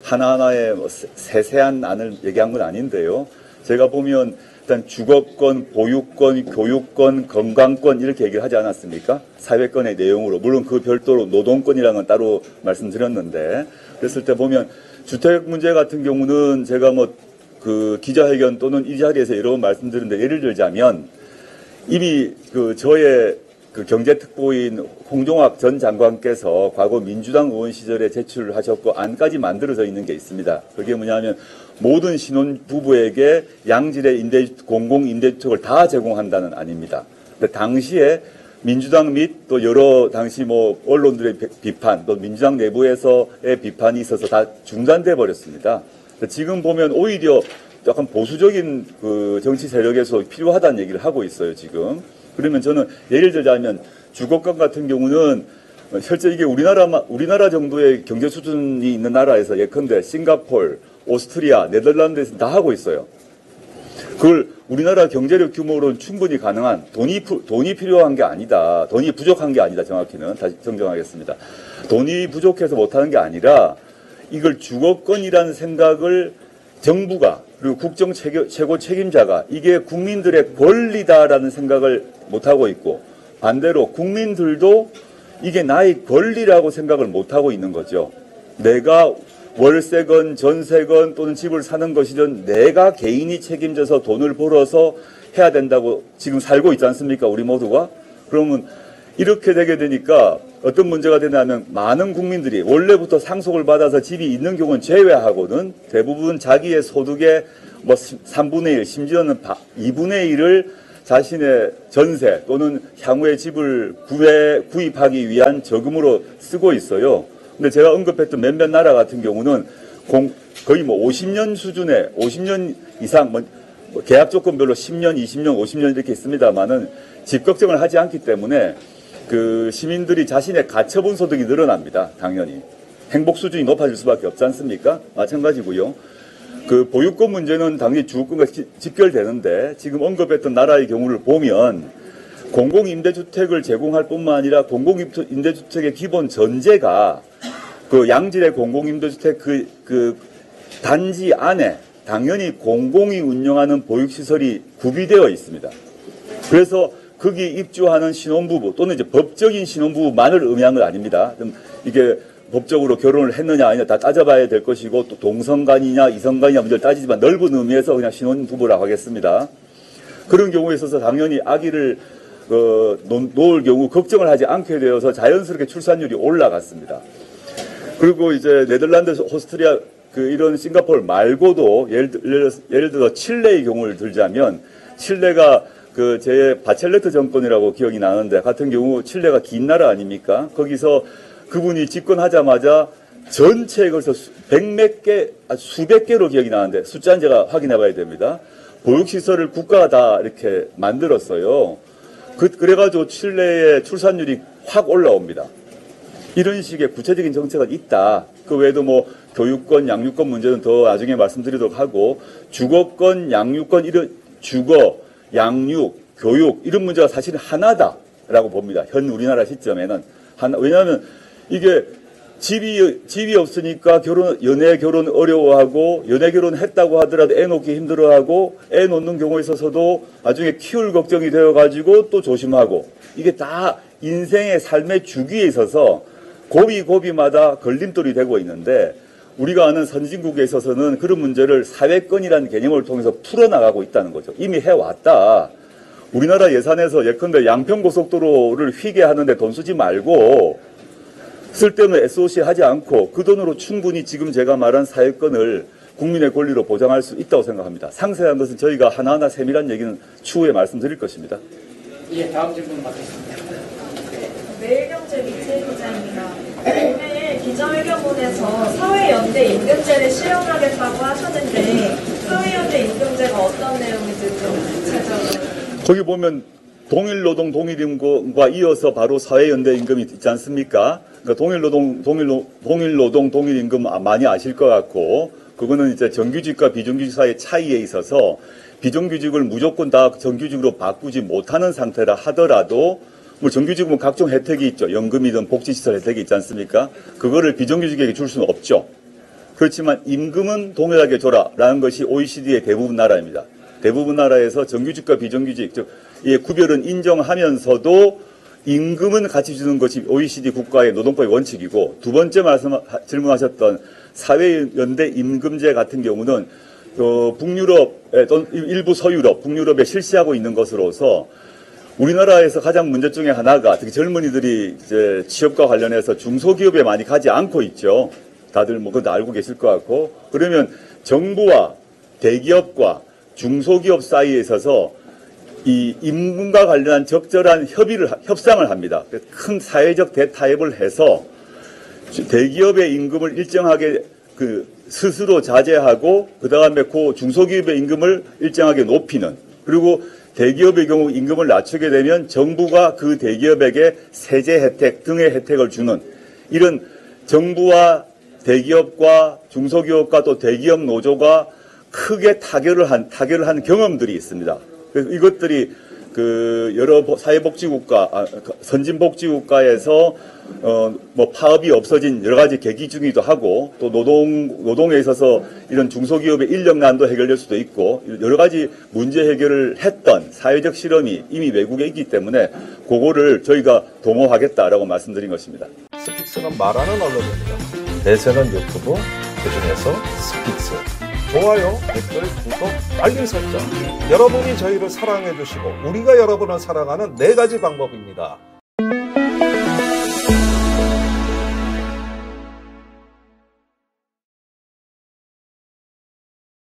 하나하나의 뭐 세세한 안을 얘기한 건 아닌데요. 제가 보면 일단 주거권, 보유권, 교육권, 건강권 이렇게 얘기를 하지 않았습니까? 사회권의 내용으로. 물론 그 별도로 노동권이라는 건 따로 말씀드렸는데, 그랬을 때 보면 주택 문제 같은 경우는 제가 뭐 그 기자회견 또는 이 자리에서 여러 번 말씀드렸는데, 예를 들자면 이미 그 저의 그 경제특보인 홍종학 전 장관께서 과거 민주당 의원 시절에 제출을 하셨고 안까지 만들어져 있는 게 있습니다. 그게 뭐냐면 모든 신혼부부에게 양질의 공공임대주택을 다 제공한다는 안입니다. 근데 당시에 민주당 및 또 여러 당시 뭐 언론들의 비판 또 민주당 내부에서의 비판이 있어서 다 중단돼 버렸습니다. 지금 보면 오히려 약간 보수적인 그 정치 세력에서 필요하다는 얘기를 하고 있어요, 지금. 그러면 저는 예를 들자면 주거권 같은 경우는 실제 이게 우리나라 정도의 경제 수준이 있는 나라에서 예컨대 싱가포르, 오스트리아, 네덜란드에서 다 하고 있어요. 그걸 우리나라 경제력 규모로는 충분히 가능한 돈이 필요한 게 아니다. 돈이 부족한 게 아니다. 정확히는 다시 정정하겠습니다. 돈이 부족해서 못하는 게 아니라 이걸 주거권이라는 생각을 정부가 그리고 국정 최고 책임자가 이게 국민들의 권리다라는 생각을 못하고 있고 반대로 국민들도 이게 나의 권리라고 생각을 못하고 있는 거죠. 내가 월세건 전세건 또는 집을 사는 것이든 내가 개인이 책임져서 돈을 벌어서 해야 된다고 지금 살고 있지 않습니까? 우리 모두가. 그러면 이렇게 되게 되니까 어떤 문제가 되냐면 많은 국민들이 원래부터 상속을 받아서 집이 있는 경우는 제외하고는 대부분 자기의 소득의 뭐 3분의 1 심지어는 2분의 1을 자신의 전세 또는 향후에 집을 구입하기 위한 저금으로 쓰고 있어요. 근데 제가 언급했던 몇몇 나라 같은 경우는 거의 뭐 50년 수준의 50년 이상 뭐 계약 조건별로 10년, 20년, 50년 이렇게 있습니다만은 집 걱정을 하지 않기 때문에 그 시민들이 자신의 가처분 소득이 늘어납니다. 당연히. 행복 수준이 높아질 수밖에 없지 않습니까? 마찬가지고요. 그 보유권 문제는 당연히 주거권과 직결되는데 지금 언급했던 나라의 경우를 보면 공공임대주택을 제공할 뿐만 아니라 공공임대주택의 기본 전제가 그 양질의 공공임대주택 그 단지 안에 당연히 공공이 운영하는 보육시설이 구비되어 있습니다. 그래서 거기 입주하는 신혼부부 또는 이제 법적인 신혼부부만을 의미한 건 아닙니다. 이게 법적으로 결혼을 했느냐 아니냐 다 따져봐야 될 것이고 또 동성간이냐 이성간이냐 문제를 따지지만 넓은 의미에서 그냥 신혼부부라고 하겠습니다. 그런 경우에 있어서 당연히 아기를 놓을 경우 걱정을 하지 않게 되어서 자연스럽게 출산율이 올라갔습니다. 그리고 이제 네덜란드, 오스트리아 이런 싱가포르 말고도 예를 들어 칠레의 경우를 들자면 칠레가 제 바첼레트 정권이라고 기억이 나는데 같은 경우 칠레가 긴 나라 아닙니까? 거기서 그분이 집권하자마자 전체에 걸쳐 백몇 개, 수백 개로 기억이 나는데 숫자는 제가 확인해 봐야 됩니다. 보육시설을 국가가 다 이렇게 만들었어요. 그래가지고 칠레의 출산율이 확 올라옵니다. 이런 식의 구체적인 정책은 있다. 그 외에도 뭐 교육권, 양육권 문제는 더 나중에 말씀드리도록 하고 주거권, 양육권, 주거, 양육, 교육 이런 문제가 사실은 하나다라고 봅니다. 현 우리나라 시점에는 왜냐하면 이게 집이 없으니까 연애 결혼 어려워하고 연애 결혼했다고 하더라도 애 놓기 힘들어하고 애 놓는 경우에 있어서도 나중에 키울 걱정이 되어가지고 또 조심하고 이게 다 인생의 삶의 주기에 있어서 고비고비마다 걸림돌이 되고 있는데 우리가 아는 선진국에 있어서는 그런 문제를 사회권이라는 개념을 통해서 풀어나가고 있다는 거죠. 이미 해왔다. 우리나라 예산에서 예컨대 양평고속도로를 휘게 하는데 돈 쓰지 말고 쓸데없는 SOC 하지 않고 그 돈으로 충분히 지금 제가 말한 사회권을 국민의 권리로 보장할 수 있다고 생각합니다. 상세한 것은 저희가 하나하나 세밀한 얘기는 추후에 말씀드릴 것입니다. 예, 다음 질문 받겠습니다. 매일경제 미채 기자입니다. 오늘 기자회견문에서 사회연대 임금제를 시행하겠다고 하셨는데 사회연대 임금제가 어떤 내용인지 좀 구체적으로. 거기 보면 동일노동 동일임금과 이어서 바로 사회연대 임금이 있지 않습니까? 그러니까 동일노동 동일임금 많이 아실 것 같고 그거는 이제 정규직과 비정규직 사이의 차이에 있어서 비정규직을 무조건 다 정규직으로 바꾸지 못하는 상태라 하더라도 뭐 정규직은 각종 혜택이 있죠. 연금이든 복지시설 혜택이 있지 않습니까? 그거를 비정규직에게 줄 수는 없죠. 그렇지만 임금은 동일하게 줘라라는 것이 OECD의 대부분 나라입니다. 대부분 나라에서 정규직과 비정규직, 즉, 이 구별은 인정하면서도 임금은 같이 주는 것이 OECD 국가의 노동법의 원칙이고, 두 번째 질문하셨던 사회연대 임금제 같은 경우는 북유럽 또는 일부 서유럽, 북유럽에 실시하고 있는 것으로서 우리나라에서 가장 문제 중에 하나가 특히 젊은이들이 이제 취업과 관련해서 중소기업에 많이 가지 않고 있죠. 다들 뭐 그것도 알고 계실 것 같고, 그러면 정부와 대기업과 중소기업 사이에 있어서 이 임금과 관련한 적절한 협상을 합니다. 큰 사회적 대타협을 해서 대기업의 임금을 일정하게 스스로 자제하고 그 다음에 그 중소기업의 임금을 일정하게 높이는, 그리고 대기업의 경우 임금을 낮추게 되면 정부가 그 대기업에게 세제 혜택 등의 혜택을 주는, 이런 정부와 대기업과 중소기업과 또 대기업 노조가 크게 타결을 한 경험들이 있습니다. 그래서 이것들이 여러 사회복지국가, 선진복지국가에서 뭐 파업이 없어진 여러 가지 계기 중이기도 하고, 또 노동에 있어서 이런 중소기업의 인력난도 해결될 수도 있고, 여러 가지 문제 해결을 했던 사회적 실험이 이미 외국에 있기 때문에 그거를 저희가 도모하겠다라고 말씀드린 것입니다. 스픽스는 말하는 언론입니다. 대세는 유튜브, 그중에서 스픽스. 좋아요, 댓글, 구독, 알림 설정. 여러분이 저희를 사랑해 주시고 우리가 여러분을 사랑하는 4가지 방법입니다.